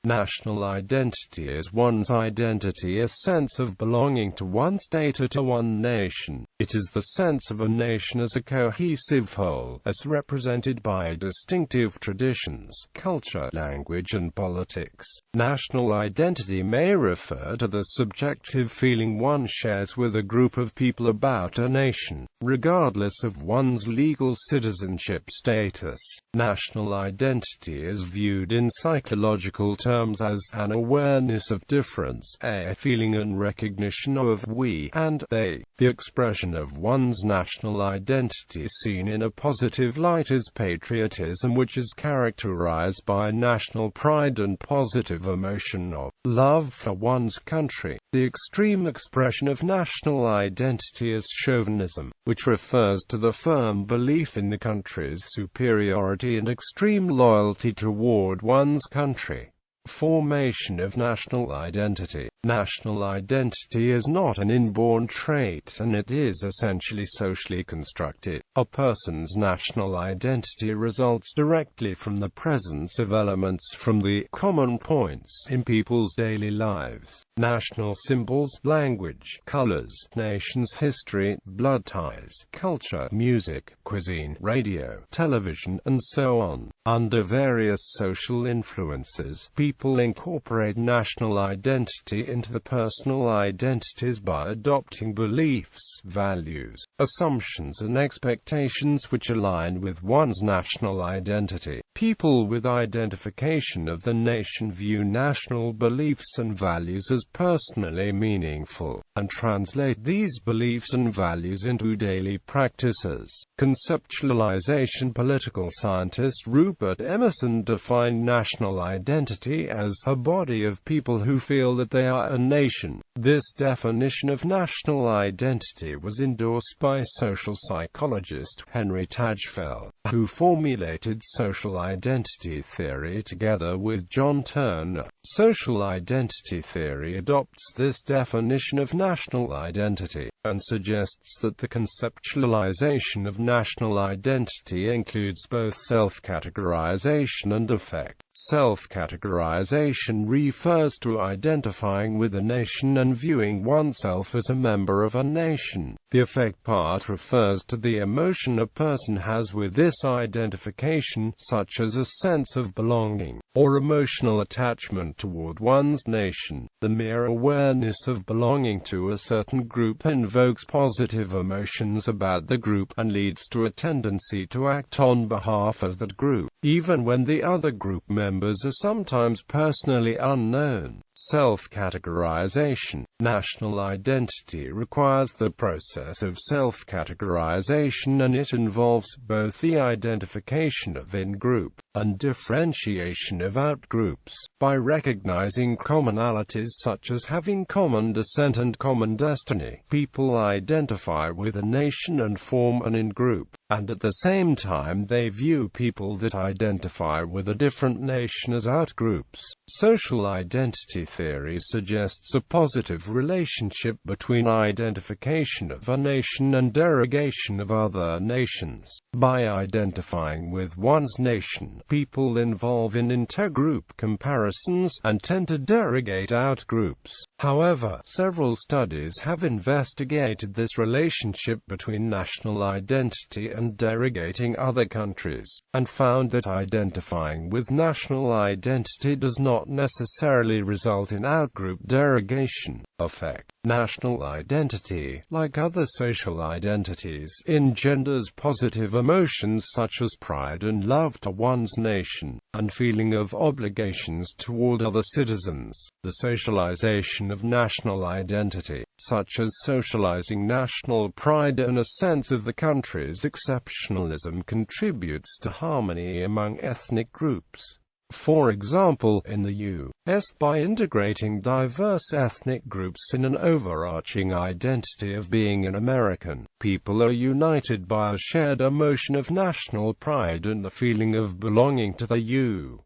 National identity is one's identity, a sense of belonging to one state or to one nation. It is the sense of a nation as a cohesive whole, as represented by distinctive traditions, culture, language and politics. National identity may refer to the subjective feeling one shares with a group of people about a nation, regardless of one's legal citizenship status. National identity is viewed in psychological terms as an awareness of difference, a feeling and recognition of we and they. The expression of one's national identity seen in a positive light is patriotism, which is characterized by national pride and positive emotion of love for one's country. The extreme expression of national identity is chauvinism, which refers to the firm belief in the country's superiority and extreme loyalty toward one's country. Formation of national identity. National identity is not an inborn trait, and it is essentially socially constructed. A person's national identity results directly from the presence of elements from the common points in people's daily lives. National symbols, language, colors, nation's history, blood ties, culture, music, cuisine, radio, television, and so on. Under various social influences, people incorporate national identity into the personal identities by adopting beliefs, values, assumptions and expectations which align with one's national identity. People with identification of the nation view national beliefs and values as personally meaningful, and translate these beliefs and values into daily practices. Conceptualization. Political scientist Rupert Emerson defined national identity as a body of people who feel that they are a nation. This definition of national identity was endorsed by social psychologist Henry Tajfel, who formulated social identity theory together with John Turner. Social identity theory adopts this definition of national identity, and suggests that the conceptualization of national identity includes both self-categorization and affect. Self-categorization refers to identifying with a nation and viewing oneself as a member of a nation. The affect part refers to the emotion a person has with this identification, such as a sense of belonging, or emotional attachment toward one's nation. The mere awareness of belonging to a certain group invokes positive emotions about the group, and leads to a tendency to act on behalf of that group, even when the other group members are sometimes personally unknown. Self-categorization. National identity requires the process of self-categorization, and it involves both the identification of in-group and differentiation of out-groups. By recognizing commonalities such as having common descent and common destiny, people identify with a nation and form an in-group, and at the same time they view people that identify with a different nation as out-groups. Social identity theory suggests a positive relationship between identification of a nation and derogation of other nations. By identifying with one's nation, people involve in intergroup comparisons and tend to derogate out-groups. However, several studies have investigated this relationship between national identity and derogating other countries, and found that identifying with national identity does not necessarily result in out-group derogation. Affect. National identity, like other social identities, engenders positive emotions such as pride and love to one's nation, and feeling of obligations toward other citizens. The socialization of national identity, such as socializing national pride and a sense of the country's exceptionalism, contributes to harmony among ethnic groups. For example, in the U.S., by integrating diverse ethnic groups in an overarching identity of being an American, people are united by a shared emotion of national pride and the feeling of belonging to the U.S.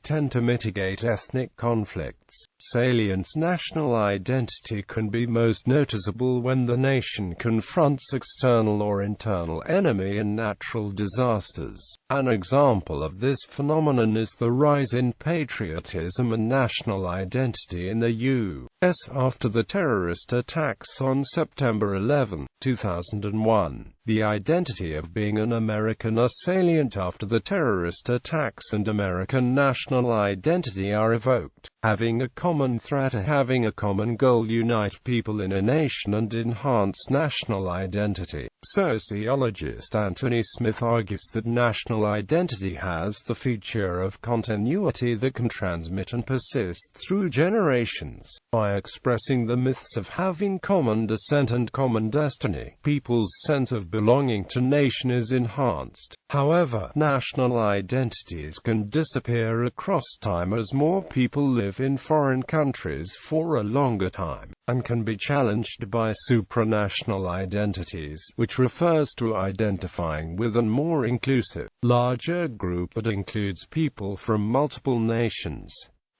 tend to mitigate ethnic conflicts. Salient national identity can be most noticeable when the nation confronts external or internal enemy and natural disasters. An example of this phenomenon is the rise in patriotism and national identity in the U.S. after the terrorist attacks on September 11, 2001. The identity of being an American are salient after the terrorist attacks, and American national identity are evoked. Having a common threat or having a common goal unite people in a nation and enhance national identity. Sociologist Anthony Smith argues that national identity has the feature of continuity that can transmit and persist through generations. By expressing the myths of having common descent and common destiny, people's sense of belonging to nation is enhanced. However, national identities can disappear across time as more people live in foreign countries for a longer time, and can be challenged by supranational identities, which refers to identifying with a more inclusive, larger group that includes people from multiple nations.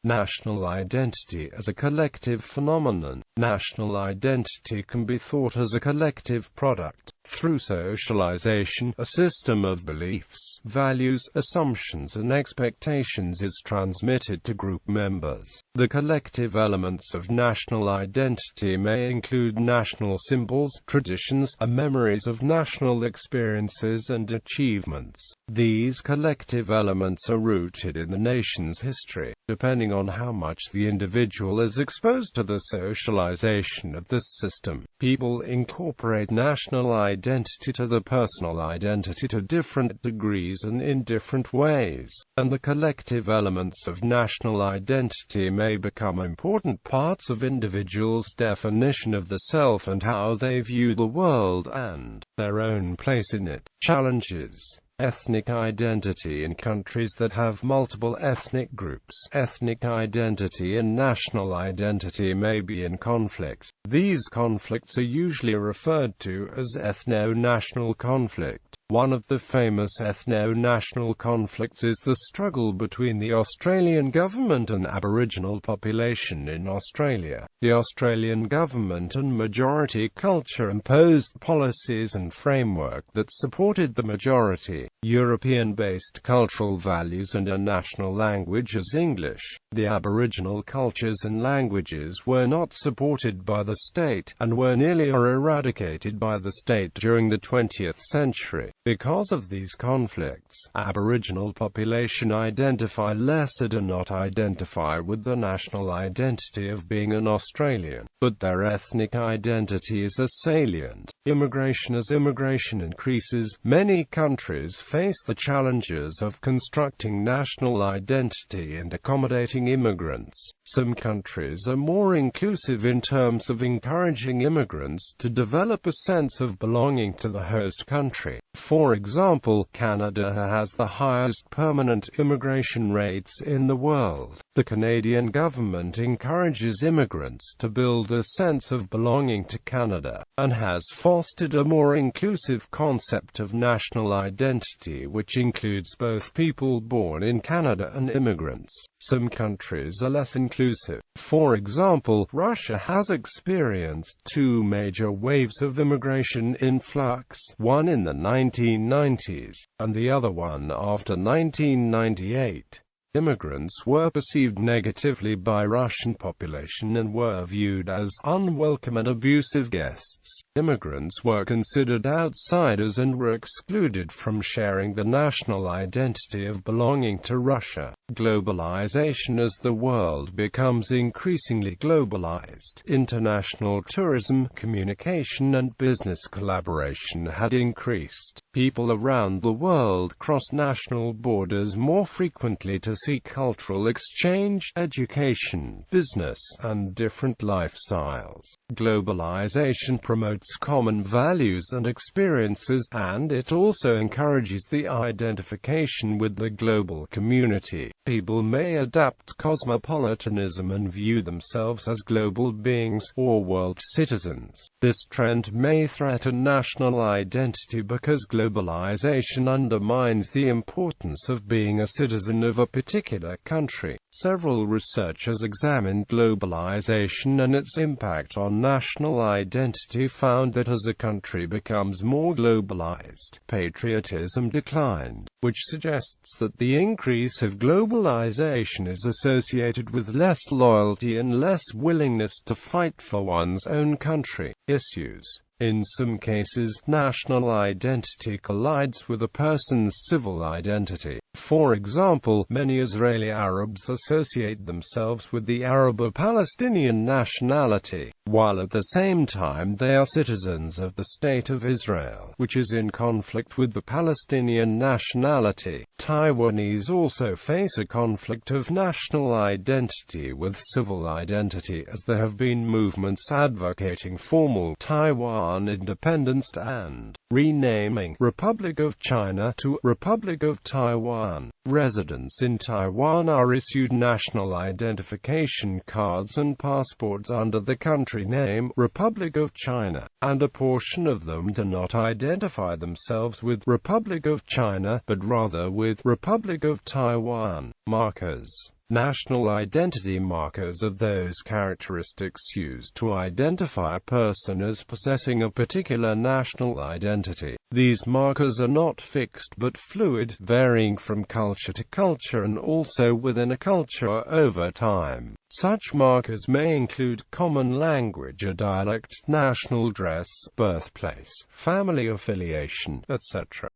National identity as a collective phenomenon. National identity can be thought as a collective product, through socialization. A system of beliefs, values, assumptions and expectations is transmitted to group members. The collective elements of national identity may include national symbols, traditions, and memories of national experiences and achievements. These collective elements are rooted in the nation's history. Depending on how much the individual is exposed to the socialization of this system, people incorporate national identity to the personal identity to different degrees and in different ways, and the collective elements of national identity may become important parts of individuals' definition of the self and how they view the world and their own place in it. Challenges. Ethnic identity in countries that have multiple ethnic groups. Ethnic identity and national identity may be in conflict. These conflicts are usually referred to as ethno-national conflict. One of the famous ethno-national conflicts is the struggle between the Australian government and Aboriginal population in Australia. The Australian government and majority culture imposed policies and framework that supported the majority, European-based cultural values and a national language as English. The Aboriginal cultures and languages were not supported by the state, and were nearly eradicated by the state during the 20th century. Because of these conflicts, Aboriginal population identify less or do not identify with the national identity of being an Australian, but their ethnic identity is as salient. Immigration. As immigration increases, many countries face the challenges of constructing national identity and accommodating immigrants. Some countries are more inclusive in terms of encouraging immigrants to develop a sense of belonging to the host country. For example, Canada has the highest permanent immigration rates in the world. The Canadian government encourages immigrants to build a sense of belonging to Canada, and has fostered a more inclusive concept of national identity which includes both people born in Canada and immigrants. Some countries are less inclusive. For example, Russia has experienced two major waves of immigration influx, one in the 1990s, and the other one after 1998. Immigrants were perceived negatively by Russian population and were viewed as unwelcome and abusive guests. Immigrants were considered outsiders and were excluded from sharing the national identity of belonging to Russia. Globalization. As the world becomes increasingly globalized, international tourism, communication and business collaboration had increased. People around the world cross national borders more frequently to seek cultural exchange, education, business, and different lifestyles. Globalization promotes common values and experiences, and it also encourages the identification with the global community. People may adapt cosmopolitanism and view themselves as global beings, or world citizens. This trend may threaten national identity because globalization undermines the importance of being a citizen of a particular particular country. Several researchers examined globalization and its impact on national identity found that as a country becomes more globalized, patriotism declined, which suggests that the increase of globalization is associated with less loyalty and less willingness to fight for one's own country issues. In some cases, national identity collides with a person's civil identity. For example, many Israeli Arabs associate themselves with the Arab or Palestinian nationality, while at the same time they are citizens of the State of Israel, which is in conflict with the Palestinian nationality. Taiwanese also face a conflict of national identity with civil identity, as there have been movements advocating formal Taiwan independence and renaming Republic of China to Republic of Taiwan. Residents in Taiwan are issued national identification cards and passports under the country name Republic of China, and a portion of them do not identify themselves with Republic of China, but rather with Republic of Taiwan. Markers. National identity markers are those characteristics used to identify a person as possessing a particular national identity. These markers are not fixed but fluid, varying from culture to culture and also within a culture over time. Such markers may include common language or dialect, national dress, birthplace, family affiliation, etc.